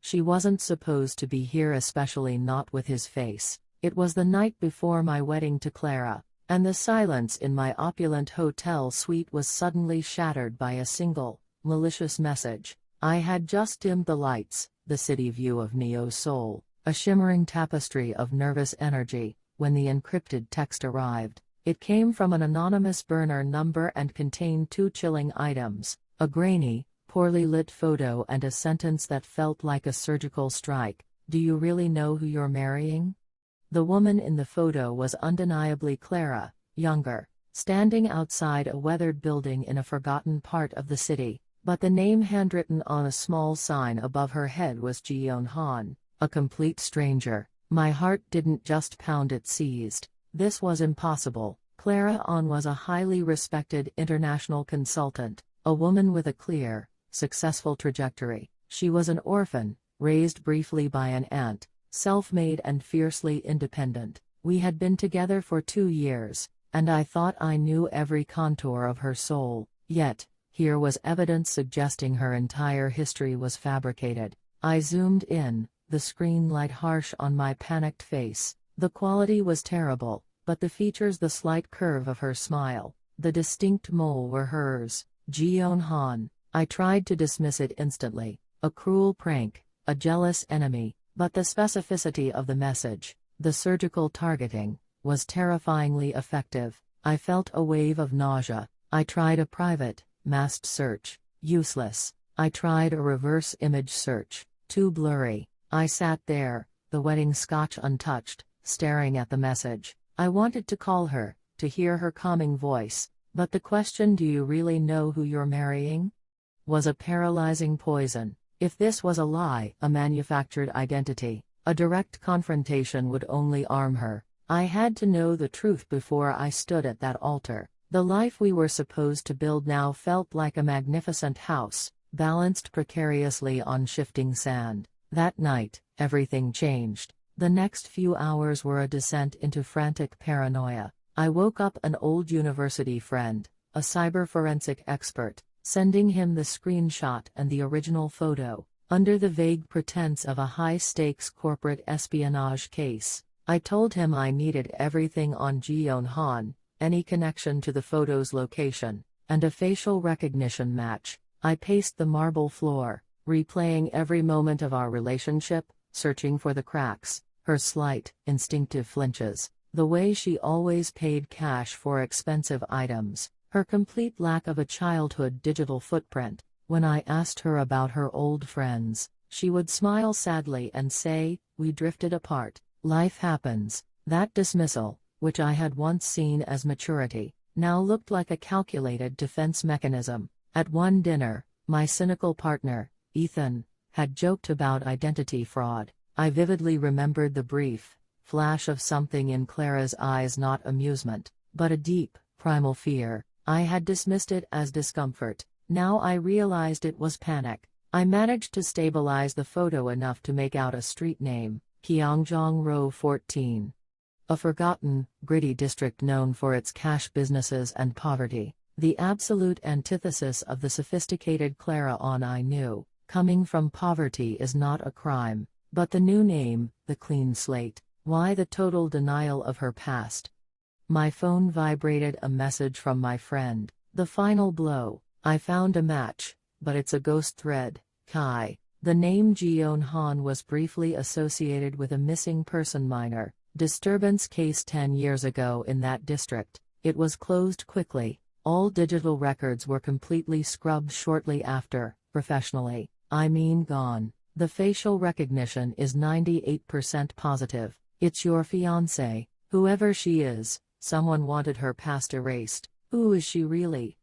She wasn't supposed to be here, especially not with his face. It was the night before my wedding to Clara, and the silence in my opulent hotel suite was suddenly shattered by a single, malicious message. I had just dimmed the lights, the city view of Neo's soul, a shimmering tapestry of nervous energy, when the encrypted text arrived. It came from an anonymous burner number and contained two chilling items: a grainy, poorly lit photo and a sentence that felt like a surgical strike. "Do you really know who you're marrying?" The woman in the photo was undeniably Clara, younger, standing outside a weathered building in a forgotten part of the city, but the name handwritten on a small sign above her head was Ji-yeon Han, a complete stranger. My heart didn't just pound, it seized. This was impossible. Clara Han was a highly respected international consultant, a woman with a clear, successful trajectory. She was an orphan, raised briefly by an aunt, self-made and fiercely independent. We had been together for 2 years, and I thought I knew every contour of her soul. Yet, here was evidence suggesting her entire history was fabricated. I zoomed in, the screen light harsh on my panicked face. The quality was terrible, but the features, the slight curve of her smile, the distinct mole were hers. Ji-yeon Han. I tried to dismiss it instantly. A cruel prank, a jealous enemy, but the specificity of the message, the surgical targeting, was terrifyingly effective. I felt a wave of nausea. I tried a private, masked search. Useless. I tried a reverse image search. Too blurry. I sat there, the wedding scotch untouched, staring at the message. I wanted to call her, to hear her calming voice, but the question, "Do you really know who you're marrying?" was a paralyzing poison. If this was a lie, a manufactured identity, a direct confrontation would only arm her. I had to know the truth before I stood at that altar. The life we were supposed to build now felt like a magnificent house, balanced precariously on shifting sand. That night, everything changed. The next few hours were a descent into frantic paranoia. I woke up an old university friend, a cyber forensic expert, sending him the screenshot and the original photo, under the vague pretense of a high-stakes corporate espionage case. I told him I needed everything on Ji-yeon Han, any connection to the photo's location, and a facial recognition match. I paced the marble floor, replaying every moment of our relationship, searching for the cracks, her slight, instinctive flinches, the way she always paid cash for expensive items, her complete lack of a childhood digital footprint. When I asked her about her old friends, she would smile sadly and say, "We drifted apart. Life happens." That dismissal, which I had once seen as maturity, now looked like a calculated defense mechanism. At one dinner, my cynical partner, Ethan, had joked about identity fraud. I vividly remembered the brief flash of something in Clara's eyes, not amusement, but a deep, primal fear. I had dismissed it as discomfort. Now I realized it was panic. I managed to stabilize the photo enough to make out a street name, Gyeongjong Row 14. A forgotten, gritty district known for its cash businesses and poverty. The absolute antithesis of the sophisticated Clara Han I knew. Coming from poverty is not a crime, but the new name, the clean slate. Why the total denial of her past? My phone vibrated, a message from my friend. The final blow. I found a match, but it's a ghost thread. Kai. The name Ji-yeon Han was briefly associated with a missing person minor disturbance case 10 years ago in that district. It was closed quickly. All digital records were completely scrubbed shortly after, professionally. I mean gone. The facial recognition is 98% positive. It's your fiancée. Whoever she is, someone wanted her past erased. Who is she really?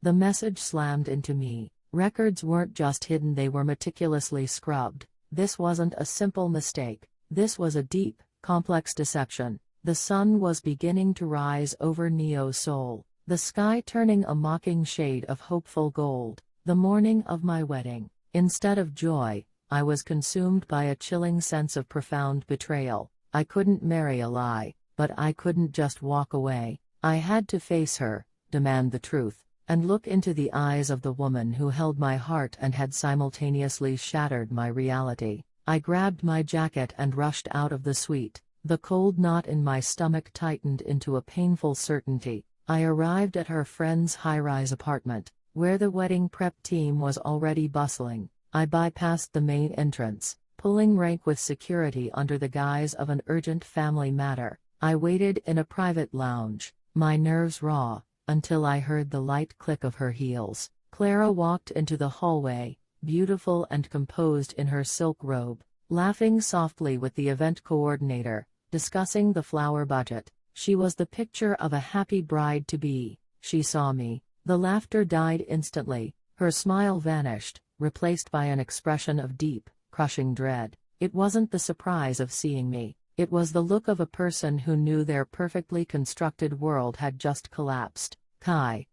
The message slammed into me. Records weren't just hidden, they were meticulously scrubbed. This wasn't a simple mistake. This was a deep, complex deception. The sun was beginning to rise over Neo's soul, the sky turning a mocking shade of hopeful gold. The morning of my wedding, instead of joy, I was consumed by a chilling sense of profound betrayal. I couldn't marry a lie, but I couldn't just walk away. I had to face her, demand the truth, and look into the eyes of the woman who held my heart and had simultaneously shattered my reality. I grabbed my jacket and rushed out of the suite. The cold knot in my stomach tightened into a painful certainty. I arrived at her friend's high-rise apartment, where the wedding prep team was already bustling. I bypassed the main entrance, pulling rank with security under the guise of an urgent family matter. I waited in a private lounge, my nerves raw, until I heard the light click of her heels. Clara walked into the hallway, beautiful and composed in her silk robe, laughing softly with the event coordinator, discussing the flower budget. She was the picture of a happy bride-to-be. She saw me. The laughter died instantly, her smile vanished, replaced by an expression of deep, crushing dread. It wasn't the surprise of seeing me, it was the look of a person who knew their perfectly constructed world had just collapsed. "Kai,"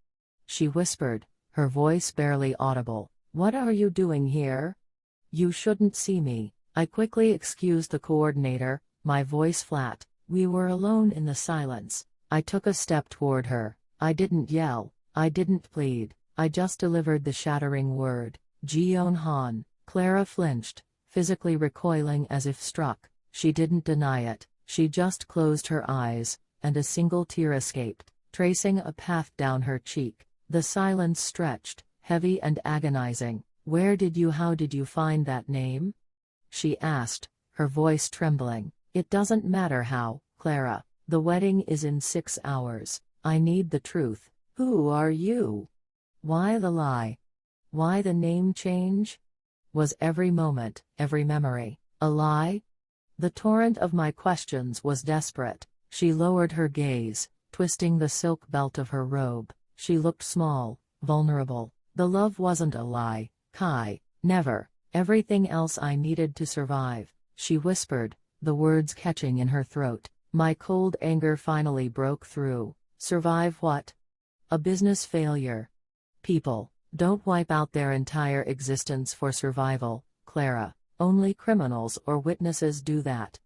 she whispered, her voice barely audible. "What are you doing here? You shouldn't see me." I quickly excused the coordinator, my voice flat. We were alone in the silence. I took a step toward her. I didn't yell, I didn't plead, I just delivered the shattering word. Ji-yeon Han. Clara flinched, physically recoiling as if struck. She didn't deny it, she just closed her eyes, and a single tear escaped, tracing a path down her cheek. The silence stretched, heavy and agonizing. How did you find that name?" she asked, her voice trembling. "It doesn't matter how, Clara. The wedding is in 6 hours. I need the truth. Who are you? Why the lie? Why the name change? Was every moment, every memory, a lie?" The torrent of my questions was desperate. She lowered her gaze, twisting the silk belt of her robe. She looked small, vulnerable. "The love wasn't a lie, Kai. Never. Everything else I needed to survive," she whispered, the words catching in her throat. My cold anger finally broke through. "Survive what? A business failure? People don't wipe out their entire existence for survival, Clara. Only criminals or witnesses do that."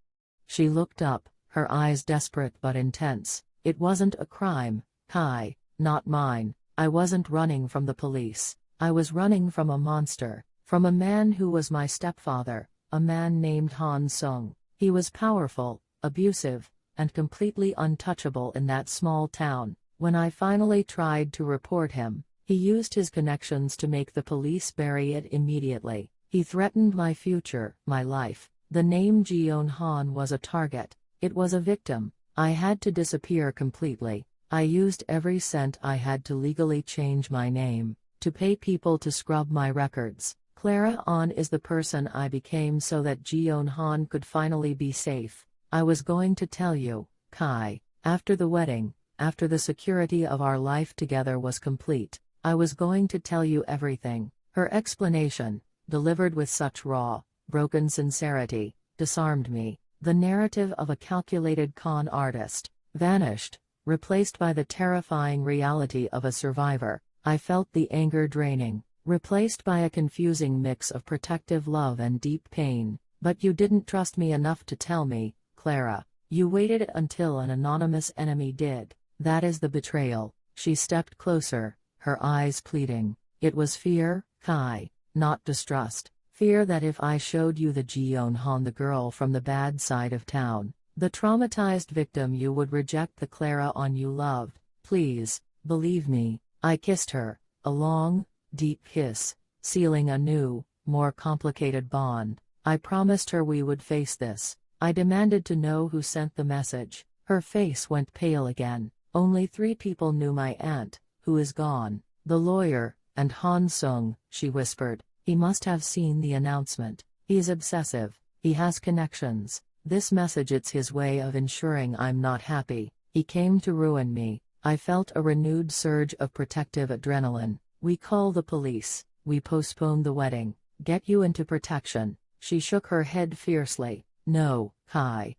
She looked up, her eyes desperate but intense. "It wasn't a crime, Kai, not mine. I wasn't running from the police. I was running from a monster, from a man who was my stepfather, a man named Han Sung. He was powerful, abusive, and completely untouchable in that small town. When I finally tried to report him, he used his connections to make the police bury it immediately. He threatened my future, my life. The name Ji-yeon Han was a target. It was a victim. I had to disappear completely. I used every cent I had to legally change my name, to pay people to scrub my records. Clara An is the person I became so that Ji-yeon Han could finally be safe. I was going to tell you, Kai, after the wedding, after the security of our life together was complete, I was going to tell you everything." Her explanation, delivered with such raw, broken sincerity, disarmed me. The narrative of a calculated con artist vanished, replaced by the terrifying reality of a survivor. I felt the anger draining, replaced by a confusing mix of protective love and deep pain. "But you didn't trust me enough to tell me, Clara. You waited until an anonymous enemy did. That is the betrayal." She stepped closer, her eyes pleading. "It was fear, Kai, not distrust. Fear that if I showed you the Ji-yeon Han, the girl from the bad side of town, the traumatized victim, you would reject the Clara An you loved. Please, believe me." I kissed her, a long, deep kiss, sealing a new, more complicated bond. I promised her we would face this. I demanded to know who sent the message. Her face went pale again. "Only 3 people knew, my aunt, who is gone, the lawyer, and Han Sung," she whispered. "He must have seen the announcement. He's obsessive. He has connections. This message, it's his way of ensuring I'm not happy. He came to ruin me." I felt a renewed surge of protective adrenaline. "We call the police. We postpone the wedding. Get you into protection." She shook her head fiercely. "No, Kai.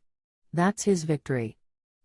That's his victory.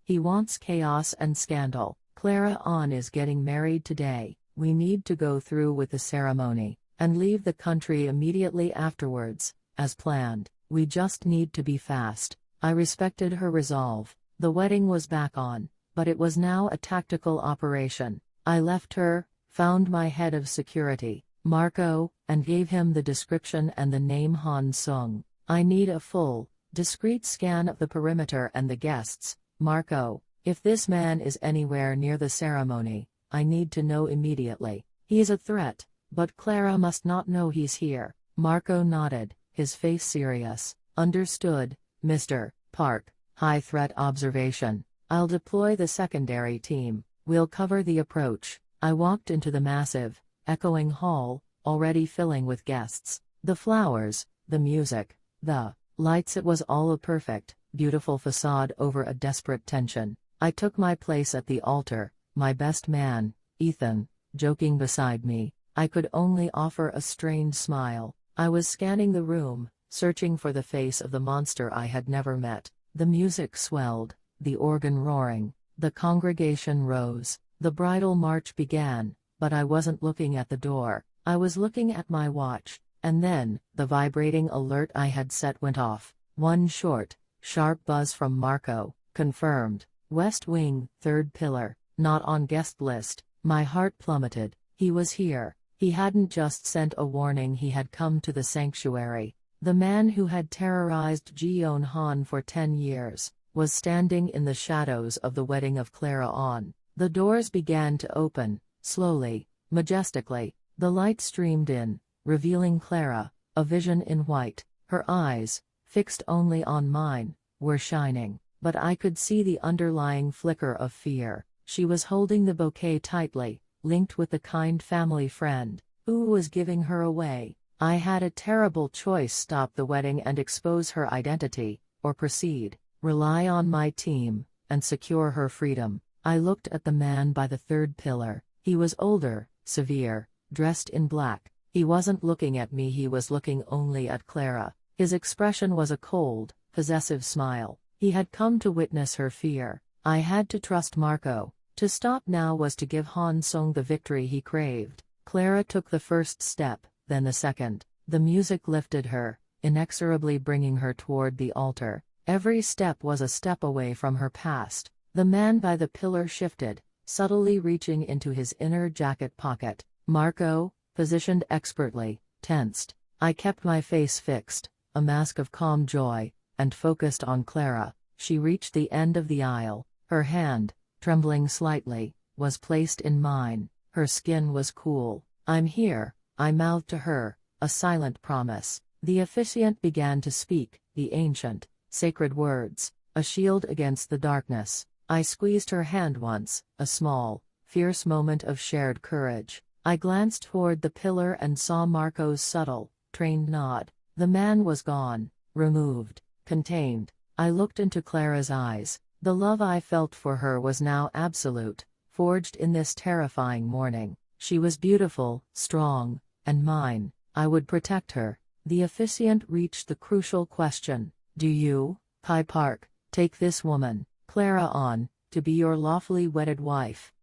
He wants chaos and scandal. Clara An is getting married today. We need to go through with the ceremony, and leave the country immediately afterwards, as planned. We just need to be fast." I respected her resolve. The wedding was back on, but it was now a tactical operation. I left her, found my head of security, Marco, and gave him the description and the name Han Sung. I need a full, discreet scan of the perimeter and the guests, Marco. If this man is anywhere near the ceremony, I need to know immediately. He's a threat, but Clara must not know he's here." Marco nodded, his face serious. "Understood, Mr. Park. High threat observation. I'll deploy the secondary team. We'll cover the approach." I walked into the massive, echoing hall, already filling with guests. The flowers, the music, the lights, it was all a perfect, beautiful facade over a desperate tension. I took my place at the altar, my best man, Ethan, joking beside me. I could only offer a strained smile. I was scanning the room, searching for the face of the monster I had never met. The music swelled, the organ roaring, the congregation rose, the bridal march began, but I wasn't looking at the door, I was looking at my watch, and then, the vibrating alert I had set went off. One short, sharp buzz from Marco, confirmed, West Wing, third pillar, not on guest list. My heart plummeted. He was here. He hadn't just sent a warning, he had come to the sanctuary. The man who had terrorized Jeon Han for 10 years, was standing in the shadows of the wedding of Clara On. The doors began to open, slowly, majestically. The light streamed in, revealing Clara, a vision in white. Her eyes, fixed only on mine, were shining, but I could see the underlying flicker of fear. She was holding the bouquet tightly, linked with the kind family friend, who was giving her away. I had a terrible choice: stop the wedding and expose her identity, or proceed, rely on my team, and secure her freedom. I looked at the man by the third pillar. He was older, severe, dressed in black. He wasn't looking at me, he was looking only at Clara. His expression was a cold, possessive smile. He had come to witness her fear. I had to trust Marco. To stop now was to give Han Sung the victory he craved. Clara took the first step, then the second. The music lifted her, inexorably bringing her toward the altar. Every step was a step away from her past. The man by the pillar shifted, subtly reaching into his inner jacket pocket. Marco, positioned expertly, tensed. I kept my face fixed, a mask of calm joy, and focused on Clara. She reached the end of the aisle. Her hand, trembling slightly, was placed in mine. Her skin was cool. "I'm here," I mouthed to her, a silent promise. The officiant began to speak, the ancient, sacred words, a shield against the darkness. I squeezed her hand once, a small, fierce moment of shared courage. I glanced toward the pillar and saw Marco's subtle, trained nod. The man was gone, removed, contained. I looked into Clara's eyes. The love I felt for her was now absolute, forged in this terrifying morning. She was beautiful, strong, and mine. I would protect her. The officiant reached the crucial question: "Do you, Kai Park, take this woman, Clara On, to be your lawfully wedded wife?"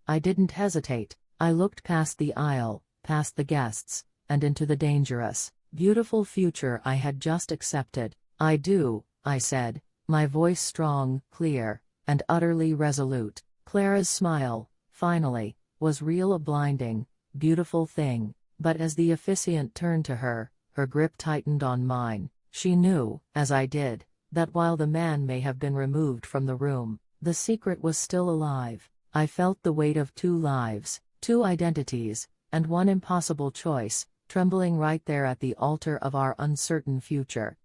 I didn't hesitate. I looked past the aisle, past the guests, and into the dangerous, beautiful future I had just accepted. "I do," I said, my voice strong, clear, and utterly resolute. Clara's smile, finally, was real, a blinding, beautiful thing. But as the officiant turned to her, her grip tightened on mine. She knew, as I did, that while the man may have been removed from the room, the secret was still alive. I felt the weight of 2 lives, 2 identities, and one impossible choice, trembling right there at the altar of our uncertain future.